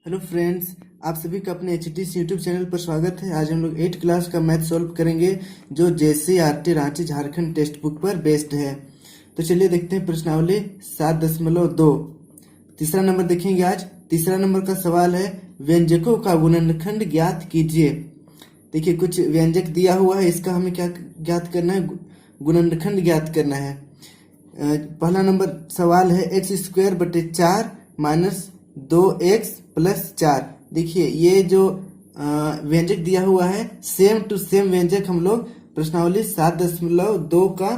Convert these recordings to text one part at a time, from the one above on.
Hello friends, आप सभी का अपने एच यूट्यूब चैनल पर स्वागत है। आज हम लोग 8th क्लास का मैथ सॉल्व करेंगे जो JCERT Ranchi Jharkhand text book पर बेस्ड है। तो चलिए देखते हैं प्रश्नावली 7.2। तीसरा नंबर देखेंगे आज। तीसरा नंबर का सवाल है व्यंजकों का गुणनखंड ज्ञात कीजिए। देखिए कुछ व्यंजक दिया हुआ है, इसका हमें क्या ज्ञात करना है, गुणनखंड ज्ञात करना है। पहला नंबर सवाल है x²/4 माइनस 2x प्लस 4। देखिए ये जो व्यंजक दिया हुआ है सेम टू सेम व्यंजक हम लोग प्रश्नावली 7.2 का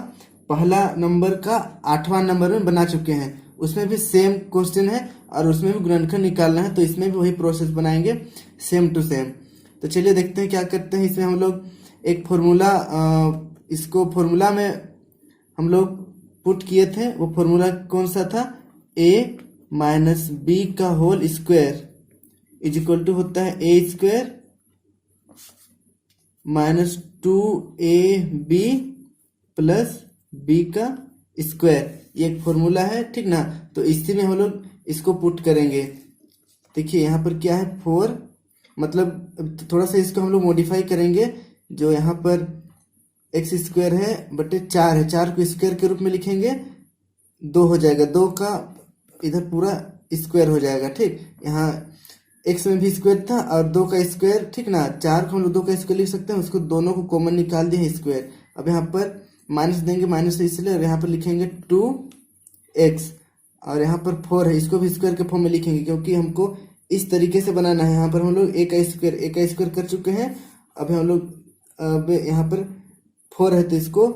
पहला नंबर का 8वां नंबर में बना चुके हैं। उसमें भी सेम क्वेश्चन है और उसमें भी गुणनखंड निकालना है, तो इसमें भी वही प्रोसेस बनाएंगे सेम टू सेम। तो चलिए देखते हैं क्या करते हैं। इसमें हम लोग एक फॉर्मूला, इसको फॉर्मूला में हम लोग पुट किए थे। वो फॉर्मूला कौन सा था, a माइनस बी का whole square is equal to होता है a² minus 2ab plus b का स्क्वायर। ये एक फॉर्मूला है, ठीक ना। तो इसी में हम लोग इसको पुट करेंगे। देखिए यहाँ पर क्या है 4, मतलब थोड़ा सा इसको हम लोग मॉडिफाई करेंगे। जो यहाँ पर x² है बटे 4 है, 4 को स्क्वायर के रूप में लिखेंगे, 2 हो जाएगा, 2 का इधर पूरा स्क्वायर हो जाएगा, ठीक। यहाँ x में भी स्क्वायर था और 2 का स्क्वायर, ठीक ना। 4 को हम लोग 2 का स्क्वायर लिख सकते हैं, उसको दोनों को कॉमन निकाल दिए स्क्वायर। अब यहाँ पर माइनस देंगे, माइनस इसलिए, और यहाँ पर लिखेंगे 2x और यहाँ पर 4 है, इसको भी स्क्वायर के फॉर्म में लिखेंगे क्योंकि हमको इस तरीके से बनाना है। यहाँ पर हम लोग a का स्क्वायर कर चुके हैं। अब हम लोग अब यहाँ पर 4 है तो इसको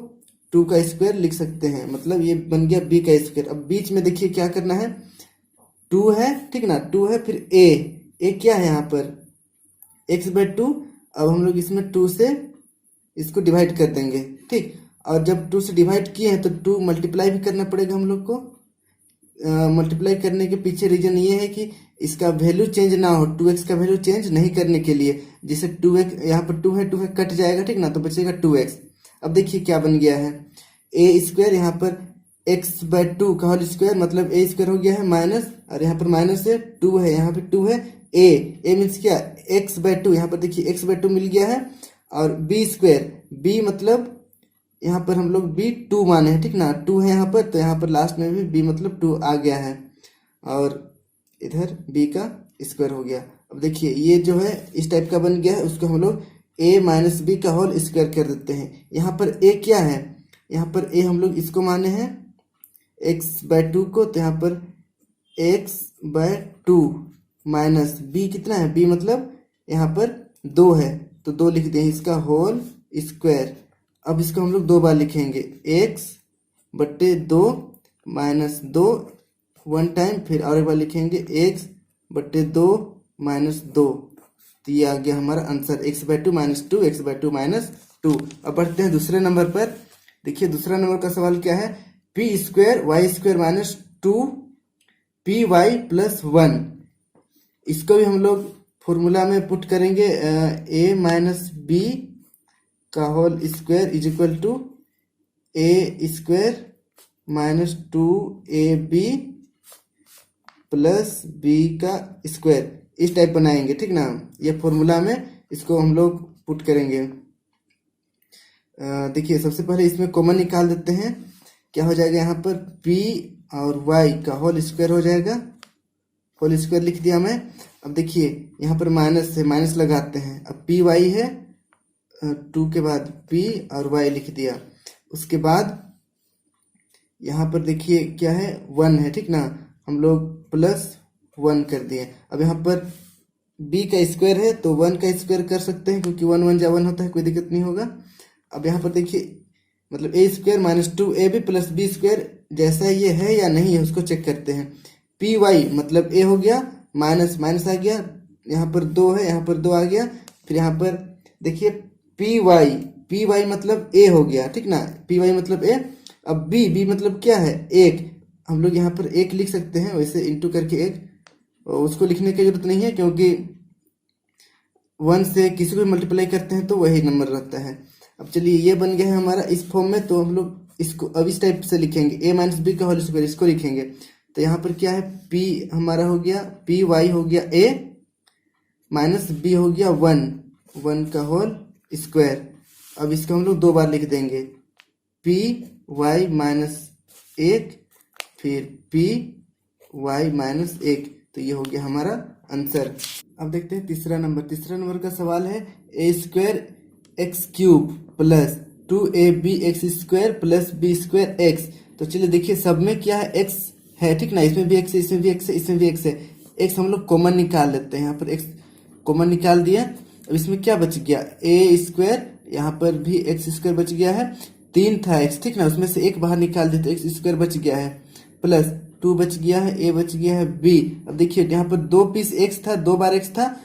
2 का स्क्वायर लिख सकते हैं, मतलब ये बन गया b का स्क्वायर। अब बीच में देखिए क्या करना है, 2 है, ठीक ना, 2 है, फिर a क्या है यहाँ पर x/2। अब हम लोग इसमें 2 से इसको डिवाइड कर देंगे, ठीक। और जब 2 से डिवाइड किए हैं तो 2 मल्टीप्लाई भी करना पड़ेगा हम लोग को। मल्टीप्लाई करने के पीछे रीजन ये है कि इसका वैल्यू चेंज ना हो, 2x का वैल्यू चेंज नहीं करने के लिए। जैसे 2x यहाँ पर 2 है कट जाएगा, ठीक ना, तो बचेगा 2x। अब देखिए क्या बन गया है, a² यहाँ पर x/2 का होल स्क्वायर, मतलब a² हो गया है माइनस, और यहाँ पर माइनस है, 2 है, यहाँ पे 2 है, a मीन्स क्या, x/2। यहाँ पर देखिए x/2 मिल गया है, और b² b मतलब यहाँ पर हम लोग b 2 माने हैं, ठीक ना, 2 है यहाँ पर, तो यहाँ पर लास्ट में भी b मतलब 2 आ गया है, और इधर b का स्क्वायर हो गया। अब देखिए ये जो है इस टाइप का बन गया है, उसको हम लोग a माइनस बी का होल स्क्वायर कर देते हैं। यहाँ पर a क्या है, यहाँ पर a हम लोग इसको माने हैं x/2 को, तो यहाँ पर x/2 माइनस b कितना है, b मतलब यहाँ पर 2 है, तो 2 लिख दें, इसका होल स्क्वायर। अब इसको हम लोग 2 बार लिखेंगे, x/2 माइनस 2 1 टाइम, फिर और एक बार लिखेंगे x/2 माइनस 2। तो ये आ गया हमारा answer x/2 minus 2, x/2 minus 2। अब बढ़ते हैं दूसरे नंबर पर। देखिए दूसरा नंबर का सवाल क्या है, p² y² minus 2py plus 1। इसको भी हम लोग फॉर्मूला में पुट करेंगे, a माइनस बी का whole square is equal to a² minus 2ab plus b का स्क्वायर। इस टाइप बनाएंगे, ठीक ना। ये फॉर्मूला में इसको हम लोग पुट करेंगे। देखिए सबसे पहले इसमें कॉमन निकाल देते हैं। क्या हो जाएगा, यहाँ पर p और y का होल स्क्वायर हो जाएगा, होल स्क्वायर लिख दिया मैं। अब देखिए यहाँ पर माइनस है, माइनस लगाते हैं। अब पी वाई है, 2 के बाद p और y लिख दिया। उसके बाद यहाँ पर देखिए क्या है, 1 है, ठीक ना, हम लोग प्लस 1 कर दिए। अब यहाँ पर b का स्क्वायर है तो 1 का स्क्वायर कर सकते हैं, क्योंकि 1 1 जा 1 होता है, कोई दिक्कत नहीं होगा। अब यहाँ पर देखिए मतलब a² minus 2ab plus b² जैसा ये है या नहीं है उसको चेक करते हैं। पी वाई मतलब a हो गया, माइनस माइनस आ गया, यहाँ पर 2 है, यहाँ पर 2 आ गया। फिर यहाँ पर देखिए पी वाई मतलब a हो गया, ठीक ना, पी वाई मतलब a। अब b मतलब क्या है, 1, हम लोग यहाँ पर 1 लिख सकते हैं, वैसे इंटू करके 1, उसको लिखने की जरूरत नहीं है क्योंकि 1 से किसी को भी मल्टीप्लाई करते हैं तो वही नंबर रहता है। अब चलिए ये बन गया है हमारा इस फॉर्म में, तो हम लोग इसको अब इस टाइप से लिखेंगे, a माइनस बी का होल स्क्वायर, इसको लिखेंगे। तो यहाँ पर क्या है, p हमारा हो गया, पी वाई हो गया a माइनस बी हो गया 1 का होल स्क्वायर। अब इसको हम लोग 2 बार लिख देंगे, पी वाई माइनस 1 फिर पी वाई माइनस 1। तो ये हो गया हमारा आंसर। अब देखते हैं तीसरा नंबर का सवाल है a square x cube plus 2ab x square plus b square x. तो चलिए देखिए, सब में क्या है, एक्स है, ठीक ना, इसमें भी एक्स है, इसमें भी एक्स है, इसमें भी एक्स है। एक्स हम लोग कॉमन निकाल लेते हैं, यहाँ पर एक्स कॉमन निकाल दिया। अब इसमें क्या बच गया, ए स्क्वायर, यहाँ पर भी एक्स स्क्वायर बच गया है, 3 था एक्स, ठीक ना, उसमें से एक बाहर निकाल दिया तो एक्स स्क्वायर बच गया है, प्लस 2 बच गया है, ए बच गया है बी। अब देखिए यहाँ पर 2 पीस एक्स था, 2 बार एक्स था,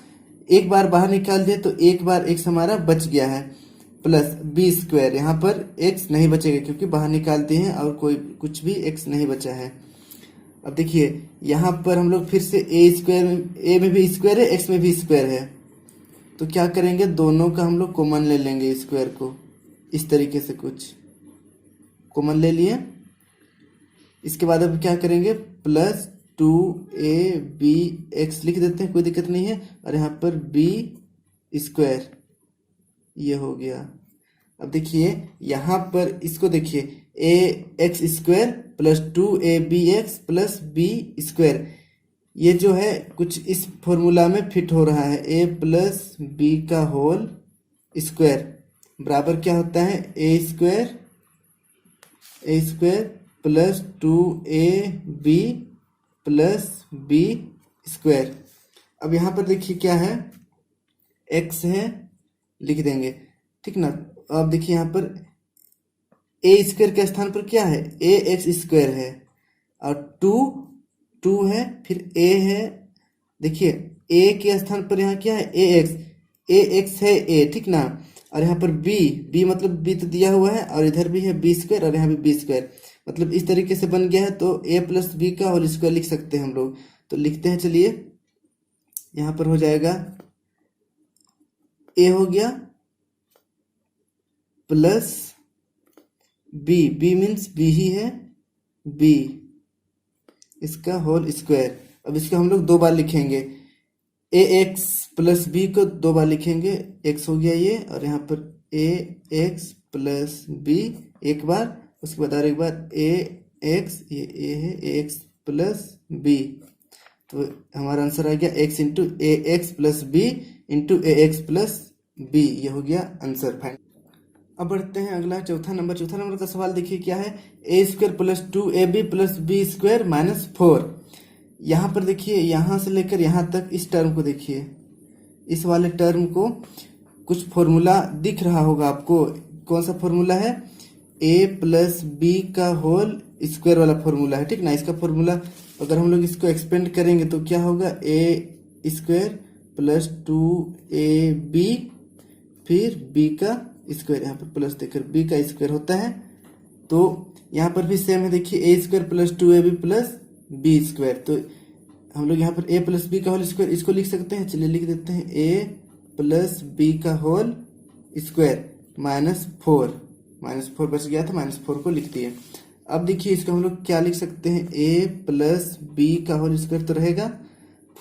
एक बार बाहर निकाल दिया तो एक बार एक्स हमारा बच गया है, प्लस बी स्क्वायर, यहाँ पर एक्स नहीं बचेगा क्योंकि बाहर निकाल दिए हैं और कोई कुछ भी एक्स नहीं बचा है। अब देखिए यहाँ पर हम लोग फिर से ए स्क्वायर, ए में भी स्क्वायर है, एक्स में भी स्क्वायर है, तो क्या करेंगे, दोनों का हम लोग कॉमन ले लेंगे, स्क्वायर को इस तरीके से कुछ कॉमन ले लिए। इसके बाद अब क्या करेंगे, प्लस 2ab एक्स लिख देते हैं, कोई दिक्कत नहीं है, और यहाँ पर बी स्क्वायर, ये हो गया। अब देखिए यहाँ पर इसको देखिए, a x square plus 2ab x plus b square, ये जो है कुछ इस फॉर्मूला में फिट हो रहा है, ए प्लस बी का होल स्क्वायर बराबर क्या होता है, a square plus 2ab plus b square. अब यहाँ पर देखिए क्या है, एक्स है, लिख देंगे, ठीक ना। अब देखिए यहाँ पर ए स्क्वायर के स्थान पर क्या है, ए एक्स स्क्वायर है, और 2 है, फिर ए है, देखिए ए के स्थान पर यहाँ क्या है, ए एक्स है ए, ठीक ना, और यहाँ पर बी मतलब बी तो दिया हुआ है, और इधर भी है बी स्क्वायर और यहाँ भी बी स्क्वायर, मतलब इस तरीके से बन गया है। तो ए प्लस बी का होल स्क्वायर लिख सकते हैं हम लोग, तो लिखते हैं, चलिए यहाँ पर हो जाएगा, ए हो गया प्लस बी मीन्स बी ही है, बी इसका होल स्क्वायर। अब इसको हम लोग 2 बार लिखेंगे, ए एक्स प्लस बी को 2 बार लिखेंगे, एक्स हो गया ये, और यहाँ पर ए एक्स प्लस बी एक बार, उसके बाद और एक बार ए एक्स, ये ए है, ए एक्स प्लस बी। तो हमारा आंसर आ गया एक्स इंटू ए एक्स प्लस बी इंटू ए एक्स प्लस बी, ये हो गया आंसर फाइनल। अब बढ़ते हैं अगला चौथा नंबर का सवाल देखिए क्या है, a square plus 2ab plus b square minus 4। यहाँ पर देखिए, यहाँ से लेकर यहाँ तक इस टर्म को देखिए, इस वाले टर्म को कुछ फॉर्मूला दिख रहा होगा आपको, कौन सा फॉर्मूला है, ए प्लस बी का होल स्क्वायर वाला फॉर्मूला है, ठीक ना। इसका फॉर्मूला अगर हम लोग इसको एक्सपेंड करेंगे तो क्या होगा, ए स्क्वायर प्लस 2ab फिर बी का स्क्वायर, यहाँ पर प्लस देकर बी का स्क्वायर होता है। तो यहाँ पर भी सेम है, देखिए a square plus 2ab plus b square, तो हम लोग यहाँ पर ए प्लस बी का होल स्क्वायर इसको लिख सकते हैं, चलिए लिख देते हैं, ए प्लस बी का होल स्क्वायर माइनस 4 बच गया था, माइनस 4 को लिख दिए। अब देखिए इसको हम लोग क्या लिख सकते हैं, ए प्लस बी का होल स्क्वायर तो रहेगा,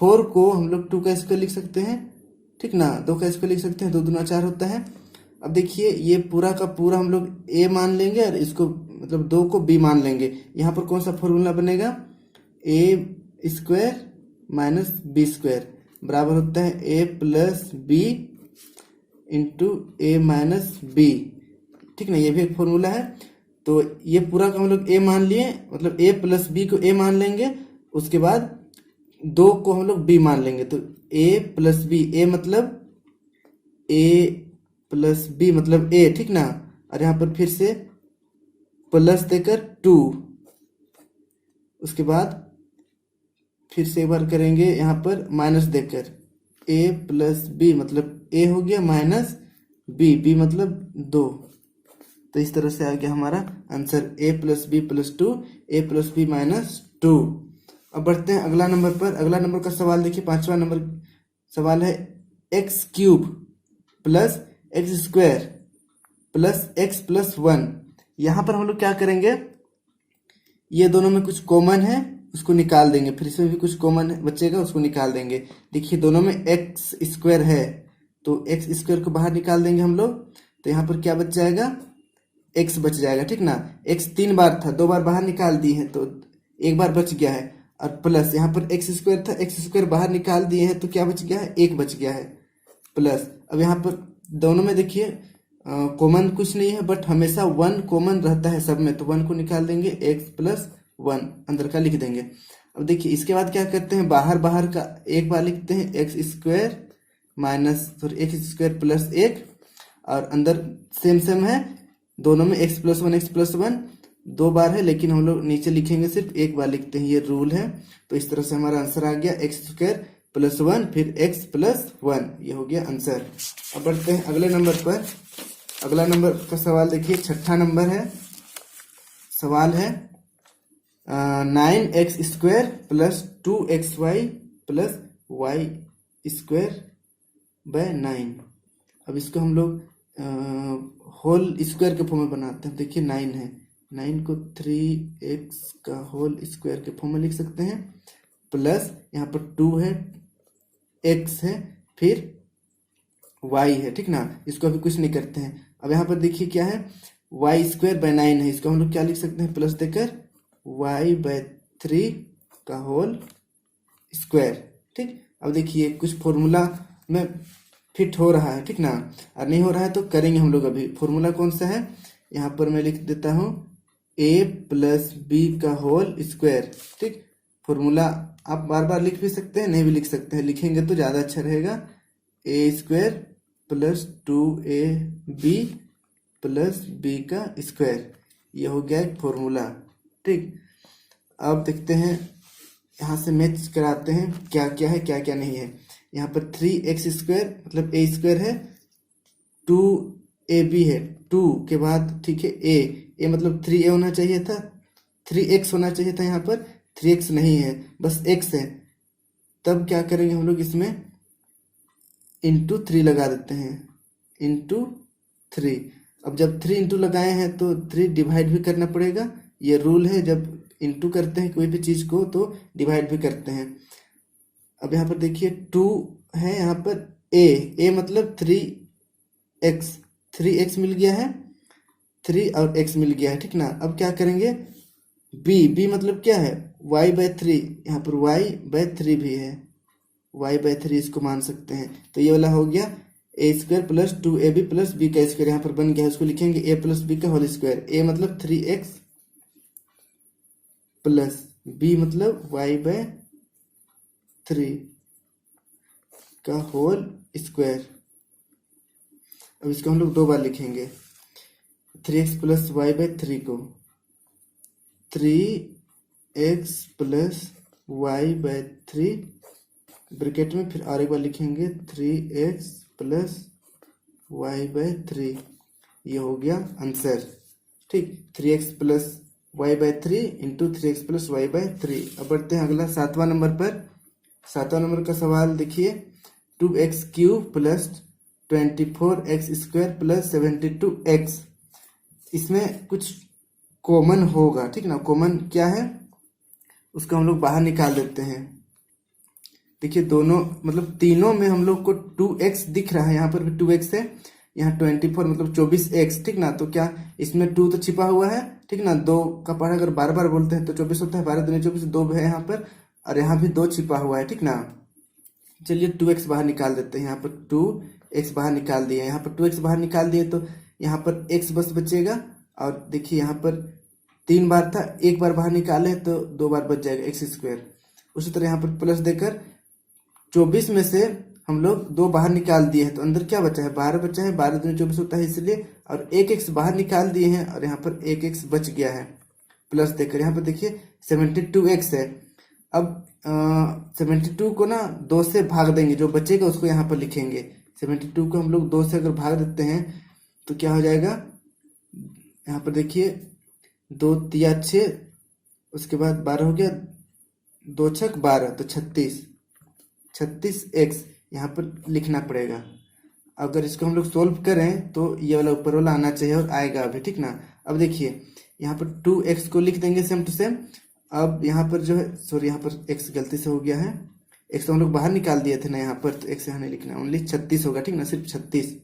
4 को हम लोग 2 का स्क्वायर लिख सकते हैं, ठीक ना, 2 का स्क्वायर लिख सकते हैं, 2 दूना 4 होता है। अब देखिए ये पूरा का पूरा हम लोग ए मान लेंगे और इसको मतलब 2 को बी मान लेंगे। यहाँ पर कौन सा फॉर्मूला बनेगा, ए स्क्वायर माइनस बी स्क्वायर बराबर होता है a plus b into a minus B, ठीक ना, ये भी एक फॉर्मूला है। तो ये पूरा का हम लोग ए मान लिए, मतलब ए प्लस बी को ए मान लेंगे, उसके बाद 2 को हम लोग बी मान लेंगे, तो ए प्लस बी, ए मतलब ए प्लस बी मतलब ए, ठीक ना, और यहाँ पर फिर से प्लस देकर 2, उसके बाद फिर से एक बार करेंगे यहाँ पर माइनस देकर, ए प्लस बी मतलब ए हो गया माइनस बी मतलब 2। तो इस तरह से आ गया हमारा आंसर, ए प्लस बी प्लस 2, ए प्लस बी माइनस 2। अब बढ़ते हैं अगला नंबर पर। अगला नंबर का सवाल देखिए, 5वां नंबर सवाल है, x cube plus x square plus x plus 1। यहाँ पर हम लोग क्या करेंगे, ये दोनों में कुछ कॉमन है उसको निकाल देंगे, फिर इसमें भी कुछ कॉमन बचेगा उसको निकाल देंगे। देखिए दोनों में एक्स स्क्वायर है तो एक्स स्क्वायर को बाहर निकाल देंगे हम लोग, तो यहाँ पर क्या बच जाएगा, एक्स बच जाएगा, ठीक ना। एक्स 3 बार था, 2 बार बाहर निकाल दिए हैं तो 1 बार बच गया है, और प्लस यहाँ पर एक्स स्क्वायर था, एक्स स्क्वायर बाहर निकाल दिए हैं तो क्या बच गया है, 1 बच गया है प्लस। अब यहाँ पर दोनों में देखिए कॉमन कुछ नहीं है, बट हमेशा 1 कॉमन रहता है सब में, तो 1 को निकाल देंगे, एक्स प्लस 1 अंदर का लिख देंगे। अब देखिए इसके बाद क्या करते हैं, बाहर बाहर का एक बार लिखते हैं, x square minus sorry x square plus 1, और अंदर सेम सेम है दोनों में, एक्स प्लस 1 2 बार है, लेकिन हम लोग नीचे लिखेंगे सिर्फ 1 बार लिखते हैं, ये रूल है। तो इस तरह से हमारा आंसर आ गया एक्स स्क्वायर प्लस 1 फिर एक्स प्लस 1, ये हो गया आंसर। अब बढ़ते हैं अगले नंबर पर। अगला नंबर का सवाल देखिए, 6ठा नंबर है। सवाल है 9x square plus 2xy plus y square by 9। अब इसको हम लोग होल स्क्वायर के फॉर्म में बनाते हैं। देखिए 9 है, 9 को 3x का होल स्क्वायर के फॉर्म में लिख सकते हैं, प्लस यहाँ पर 2 है, x है, फिर y है, ठीक ना। इसको अभी कुछ नहीं करते हैं। अब यहाँ पर देखिए क्या है, वाई स्क्वायर बाय 9 है, इसको हम लोग क्या लिख सकते हैं, प्लस देकर y बाय 3 का होल स्क्वायर, ठीक। अब देखिए कुछ फॉर्मूला में फिट हो रहा है, ठीक ना, और नहीं हो रहा है तो करेंगे हम लोग अभी। फॉर्मूला कौन सा है, यहाँ पर मैं लिख देता हूँ a प्लस बी का होल स्क्वायर, ठीक। फॉर्मूला आप बार बार लिख भी सकते हैं, नहीं भी लिख सकते हैं, लिखेंगे तो ज़्यादा अच्छा रहेगा। A square plus 2ab plus b का स्क्वायर, ये हो गया एक फॉर्मूला, ठीक। अब देखते हैं, यहाँ से मैच कराते हैं क्या क्या है क्या क्या नहीं है। यहाँ पर 3x स्क्वायर मतलब a स्क्वायर है, 2ab है, 2 के बाद ठीक है a मतलब 3a होना चाहिए था, 3x होना चाहिए था, यहाँ पर 3x नहीं है, बस x है। तब क्या करेंगे हम लोग, इसमें इंटू 3 लगा देते हैं, इंटू 3। अब जब 3 इंटू लगाए हैं तो 3 डिवाइड भी करना पड़ेगा, ये रूल है, जब इंटू करते हैं कोई भी चीज़ को तो डिवाइड भी करते हैं। अब यहाँ पर देखिए 2 है, यहाँ पर a मतलब 3x मिल गया है, 3 और x मिल गया है, ठीक ना। अब क्या करेंगे, b मतलब क्या है, y बाय 3, यहाँ पर y बाय 3 भी है, y बाय 3 इसको मान सकते हैं। तो ये वाला हो गया a square plus 2ab plus b का स्क्वायर, यहाँ पर बन गया है, उसको लिखेंगे a प्लस b का होल स्क्वायर। a मतलब 3x प्लस b मतलब y बाय 3 का होल स्क्वायर। अब इसको हम लोग 2 बार लिखेंगे, 3x प्लस y बाय 3 को 3x plus y by 3 bracket में, फिर और एक बार लिखेंगे 3x प्लस y बाय 3, ये हो गया आंसर, ठीक। 3x plus y by 3 into 3x plus y by 3। अब बढ़ते हैं अगला 7वां नंबर पर। 7वां नंबर का सवाल देखिए, 2x cube plus 24x square plus 72x। इसमें कुछ कॉमन होगा, ठीक ना। कॉमन क्या है उसको हम लोग बाहर निकाल देते हैं। देखिए दोनों मतलब तीनों में हम लोग को 2x दिख रहा है, यहाँ पर भी 2x है, यहाँ 24 मतलब 24x, ठीक ना। तो क्या इसमें 2 तो छिपा हुआ है, ठीक ना। 2 का पढ़ा अगर बार बार बोलते हैं तो 24 होता है, 12 दूनी 24, 2 है यहाँ पर, और यहाँ भी 2 छिपा हुआ है, ठीक ना। चलिए 2x बाहर निकाल देते हैं, यहाँ पर 2x बाहर निकाल दिए, यहाँ पर 2x बाहर निकाल दिए तो यहाँ पर x बस बचेगा। और देखिए यहाँ पर 3 बार था, 1 बार बाहर निकाले तो 2 बार बच जाएगा x स्क्वायर। उसी तरह यहाँ पर प्लस देकर 24 में से हम लोग 2 बाहर निकाल दिए हैं तो अंदर क्या बचा है, 12 बचा है, 12 दूनी 24 होता है इसलिए, और 1x बाहर निकाल दिए हैं और यहाँ पर 1x बच गया है। प्लस देकर यहाँ पर देखिए 72x है। अब 72 को ना 2 से भाग देंगे, जो बचेगा उसको यहाँ पर लिखेंगे। 72 को हम लोग 2 से अगर भाग देते हैं तो क्या हो जाएगा, यहाँ पर देखिए 2 तिया 6, उसके बाद 12 हो गया, 2 छक 12 तो 36x यहाँ पर लिखना पड़ेगा। अगर इसको हम लोग सोल्व करें तो ये वाला ऊपर वाला आना चाहिए और आएगा अभी, ठीक ना। अब देखिए यहाँ पर 2x को लिख देंगे सेम टू सेम, अब यहाँ पर जो है, सॉरी यहाँ पर x गलती से हो गया है, x तो हम लोग बाहर निकाल दिए थे ना यहाँ पर, तो x यहाँ नहीं लिखना, ओनली 36 होगा, ठीक ना, सिर्फ 36।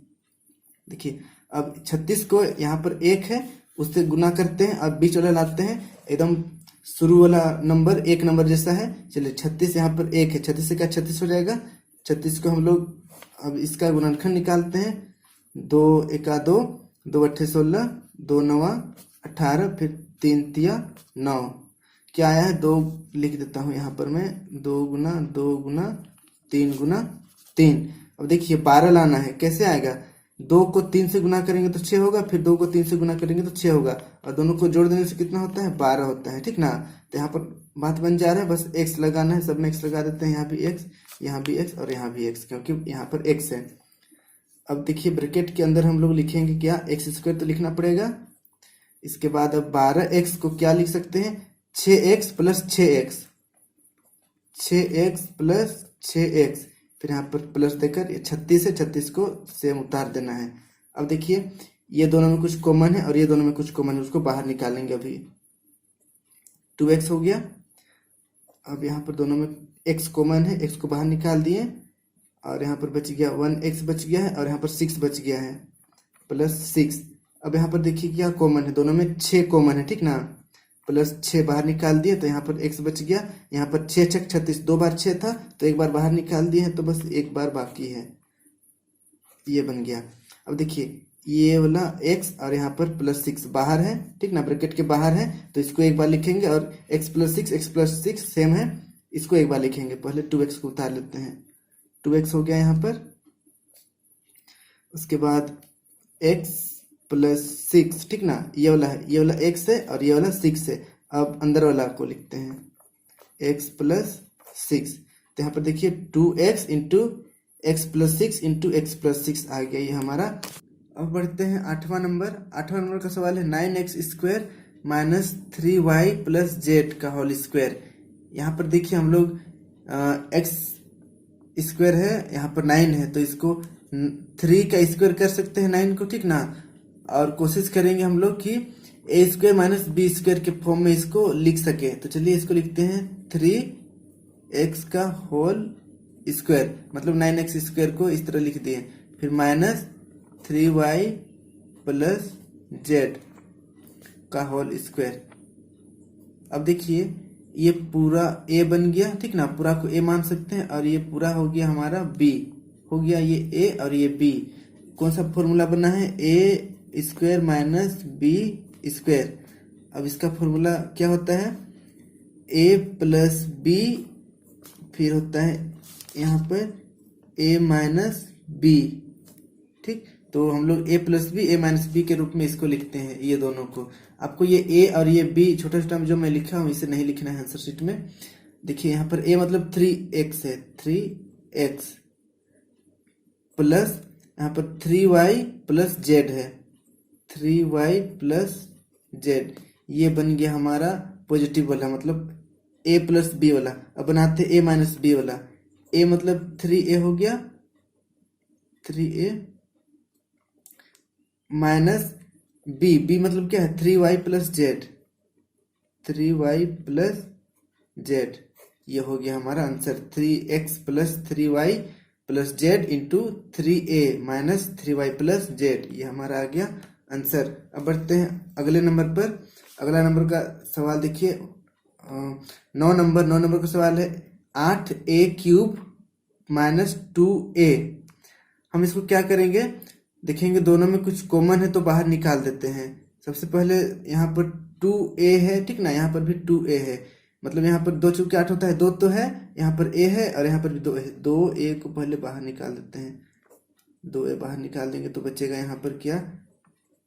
देखिए अब 36 को यहाँ पर 1 है उससे गुना करते हैं और बीच वाला लाते हैं, एकदम शुरू वाला नंबर एक नंबर जैसा है। चलिए 36 यहाँ पर 1 है, 36 से क्या 36 हो जाएगा, 36 को हम लोग अब इसका गुणनखंड निकालते हैं, 2 एका 2, 2 अट्ठे 16, 2 नवा 18, फिर 3 तिया 9, क्या आया है 2 लिख देता हूँ यहाँ पर मैं, 2 गुना 2 गुना 3 गुना 3। अब देखिए 12 लाना है, कैसे आएगा, 2 को 3 से गुना करेंगे तो 6 होगा, फिर 2 को 3 से गुना करेंगे तो 6 होगा, और दोनों को जोड़ देने से कितना होता है 12 होता है, ठीक ना। तो यहाँ पर बात बन जा रहा है, बस x लगाना है, सब में x लगा देते हैं, यहाँ भी x, यहाँ भी x और यहाँ भी x, क्योंकि यहाँ पर x है। अब देखिए ब्रैकेट के अंदर हम लोग लिखेंगे क्या, एक्स स्क्वायर तो लिखना पड़ेगा। इसके बाद अब 12x को क्या लिख सकते हैं, 6x plus 6x, 6x plus 6x, फिर यहाँ पर प्लस देकर ये 36 है, 36 को सेम उतार देना है। अब देखिए ये दोनों में कुछ कॉमन है और ये दोनों में कुछ कॉमन है, उसको बाहर निकालेंगे। अभी 2x हो गया, अब यहाँ पर दोनों में x कॉमन है, x को बाहर निकाल दिए और यहाँ पर बच गया 1x बच गया है और यहाँ पर 6 बच गया है प्लस 6। अब यहाँ पर देखिए क्या कॉमन है, दोनों में 6 कॉमन है, ठीक ना, प्लस 6 बाहर निकाल दिए तो यहाँ पर x बच गया, यहाँ पर 6 छक 36, 2 बार 6 था तो एक बार बाहर निकाल दिए हैं, तो बस एक बार बाकी है, ये बन गया। अब देखिए ये वाला x और यहाँ पर प्लस 6 बाहर है, ठीक ना, ब्रैकेट के बाहर है, तो इसको एक बार लिखेंगे, और x प्लस 6 सेम है, इसको एक बार लिखेंगे। पहले 2x को उतार लेते हैं, 2x हो गया यहाँ पर, उसके बाद x प्लस 6, ठीक ना, ये वाला है, ये वाला x है और ये वाला 6 है। अब अंदर वाला को लिखते हैं x प्लस 6, तो यहाँ पर देखिए 2x into x plus 6 into x plus 6 आ गया ये हमारा। अब बढ़ते हैं 8वां नंबर। 8वां नंबर का सवाल है 9x square minus 3y plus Z का होल स्क्वायर। यहाँ पर देखिए हम लोग x स्क्वायर है, यहाँ पर 9 है, तो इसको 3 का स्क्वायर कर सकते हैं 9 को, ठीक ना, और कोशिश करेंगे हम लोग कि ए स्क्वायर माइनस बी स्क्वायर के फॉर्म में इसको लिख सके। तो चलिए इसको लिखते हैं 3x का होल स्क्वायर, मतलब 9x स्क्वायर को इस तरह लिख दिए, फिर माइनस 3y प्लस जेड का होल स्क्वायर। अब देखिए ये पूरा a बन गया, ठीक ना, पूरा को a मान सकते हैं, और ये पूरा हो गया हमारा b, हो गया ये a और ये b। कौन सा फॉर्मूला बना है, a square minus b square. अब इसका फॉर्मूला क्या होता है, a प्लस b, फिर होता है यहाँ पर a माइनस b, ठीक। तो हम लोग a plus b a minus b के रूप में इसको लिखते हैं, ये दोनों को। आपको ये a और ये b छोटा छोटा जो मैं लिखा हूँ इसे नहीं लिखना है आंसर शीट में। देखिए यहाँ पर a मतलब 3x है, 3x प्लस यहाँ पर 3y प्लस z है, 3y प्लस z, ये बन गया हमारा पॉजिटिव वाला, मतलब a प्लस बी वाला। अब बनाते a माइनस बी वाला, a मतलब 3a हो गया, 3a माइनस b मतलब क्या है 3y plus Z, 3y plus Z, ये हो गया हमारा answer. 3x plus 3y plus Z into 3a minus 3y plus Z, ये हमारा आ गया आंसर। अब बढ़ते हैं अगले नंबर पर। अगला नंबर का सवाल देखिए 9 नंबर का सवाल है 8a क्यूब माइनस 2a। हम इसको क्या करेंगे, देखेंगे दोनों में कुछ कॉमन है तो बाहर निकाल देते हैं। सबसे पहले यहाँ पर 2a है, ठीक ना, यहाँ पर भी 2a है, मतलब यहाँ पर 2 चूंकि 8 होता है, 2 तो है, यहाँ पर a है और यहाँ पर भी 2 है, 2a को पहले बाहर निकाल देते हैं। 2a बाहर निकाल देंगे तो बचेगा यहाँ पर क्या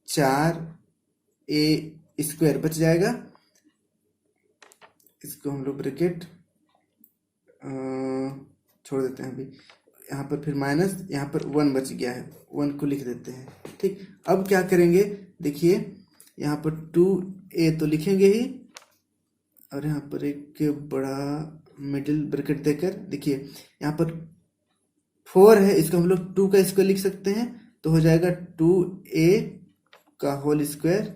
4a स्क्वायर बच जाएगा। इसको हम लोग ब्रैकेट छोड़ देते हैं अभी, यहाँ पर फिर माइनस, यहाँ पर 1 बच गया है, 1 को लिख देते हैं, ठीक। अब क्या करेंगे, देखिए यहाँ पर 2a तो लिखेंगे ही, और यहाँ पर एक बड़ा मिडिल ब्रैकेट देकर, देखिए यहाँ पर 4 है, इसको हम लोग 2 का स्क्वायर लिख सकते हैं, तो हो जाएगा 2a का होल स्क्वायर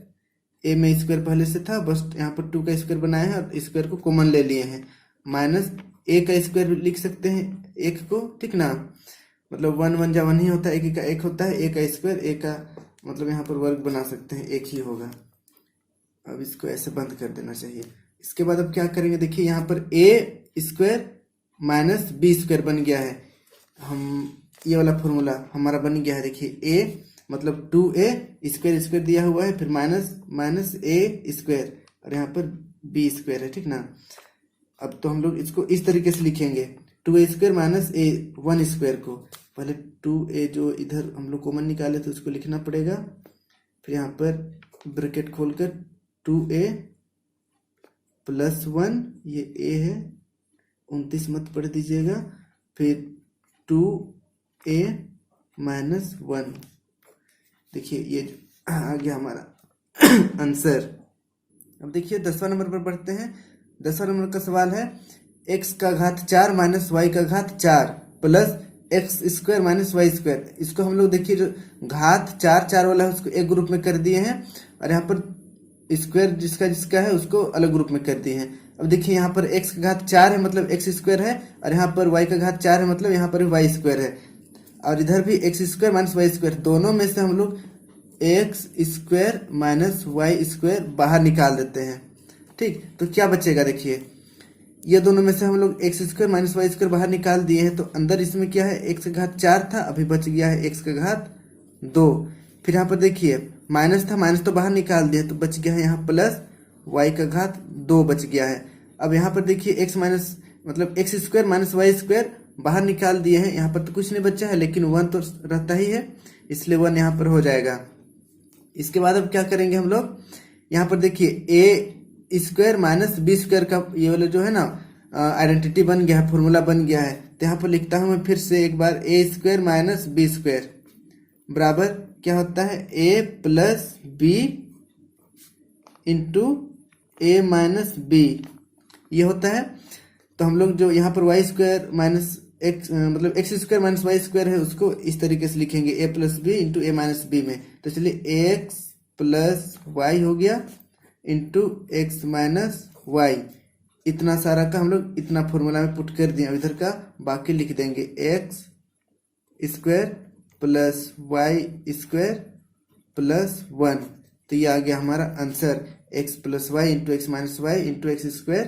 ए में स्क्वायर पहले से था, बस यहाँ पर 2 का स्क्वायर बनाया है और स्क्वायर को कॉमन ले लिए हैं, माइनस ए का स्क्वायर लिख सकते हैं एक को, ठीक ना, मतलब 1 1 जा 1 ही होता है, एक का एक होता है, ए का स्क्वायर, ए का मतलब यहाँ पर वर्ग बना सकते हैं, एक ही होगा। अब इसको ऐसे बंद कर देना चाहिए। इसके बाद अब क्या करेंगे, देखिए यहाँ पर ए स्क्वायर माइनस बी स्क्वायर बन गया है, हम ये वाला फॉर्मूला हमारा बन गया है। देखिए ए मतलब 2a स्क्वायर स्क्वायर दिया हुआ है, फिर माइनस माइनस ए स्क्वायर और यहाँ पर बी स्क्वायर है, ठीक ना। अब तो हम लोग इसको इस तरीके से लिखेंगे, 2a स्क्वायर माइनस ए 1 स्क्वायर को, पहले 2a जो इधर हम लोग कॉमन निकाले तो उसको लिखना पड़ेगा, फिर यहाँ पर ब्रैकेट खोलकर 2a प्लस 1, ये a है 29 मत पढ़ दीजिएगा, फिर 2a माइनस 1, देखिए ये आ गया हमारा आंसर। अब देखिए 10वां नंबर पर बढ़ते हैं। 10वां नंबर का सवाल है x का घात 4 माइनस वाई का घात 4 plus x square minus y square. इसको हम लोग देखिए जो घात 4 4 वाला है उसको एक ग्रुप में कर दिए हैं और यहाँ पर स्क्वायर जिसका जिसका है उसको अलग ग्रुप में कर दिए हैं। अब देखिए यहाँ पर x का घात 4 है मतलब x स्क्वायर है, और यहाँ पर y का घात 4 है मतलब यहाँ पर भी y स्क्वायर है, और इधर भी x square minus y square, दोनों में से हम लोग x square minus y square बाहर निकाल देते हैं, ठीक। तो क्या बचेगा, देखिए ये दोनों में से हम लोग x square minus y square बाहर निकाल दिए हैं, तो अंदर इसमें क्या है, एक्स का घात 4 था, अभी बच गया है एक्स का घात 2। फिर यहाँ पर देखिए माइनस था, माइनस तो बाहर निकाल दिया तो बच गया है यहाँ प्लस वाई का घात 2 बच गया है। अब यहाँ पर देखिए एक्स माइनस मतलब x square minus y square बाहर निकाल दिए हैं, यहाँ पर तो कुछ नहीं बचा है लेकिन 1 तो रहता ही है, इसलिए 1 यहाँ पर हो जाएगा। इसके बाद अब क्या करेंगे हम लोग, यहाँ पर देखिए a square minus b square का ये वाला जो है ना आइडेंटिटी बन गया है, फॉर्मूला बन गया है, तो यहाँ पर लिखता हूँ मैं फिर से एक बार, a square minus b square बराबर क्या होता है, a plus b into a minus b, ये होता है। तो हम लोग जो यहाँ पर वाई स्क्वायर माइनस एक्स मतलब x square minus y square है उसको इस तरीके से लिखेंगे, a plus b into a minus b में, तो चलिए एक्स प्लस वाई हो गया इंटू एक्स माइनस वाई, इतना सारा का हम लोग इतना फॉर्मूला में पुट कर दिया, इधर का बाकी लिख देंगे, x square plus y square plus 1, तो ये आ गया हमारा answer, x plus y into x minus y into x square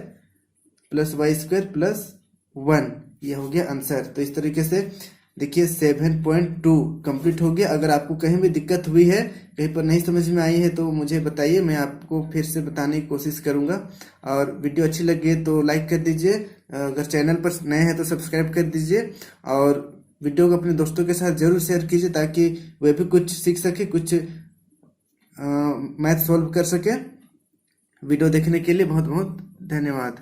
plus y square plus 1, ये हो गया आंसर। तो इस तरीके से देखिए 7.2 कंप्लीट हो गया। अगर आपको कहीं भी दिक्कत हुई है, कहीं पर नहीं समझ में आई है तो मुझे बताइए, मैं आपको फिर से बताने की कोशिश करूंगा। और वीडियो अच्छी लगे तो लाइक कर दीजिए, अगर चैनल पर नए हैं तो सब्सक्राइब कर दीजिए, और वीडियो को अपने दोस्तों के साथ जरूर शेयर कीजिए ताकि वे भी कुछ सीख सके, कुछ मैथ सॉल्व कर सके। वीडियो देखने के लिए बहुत बहुत धन्यवाद।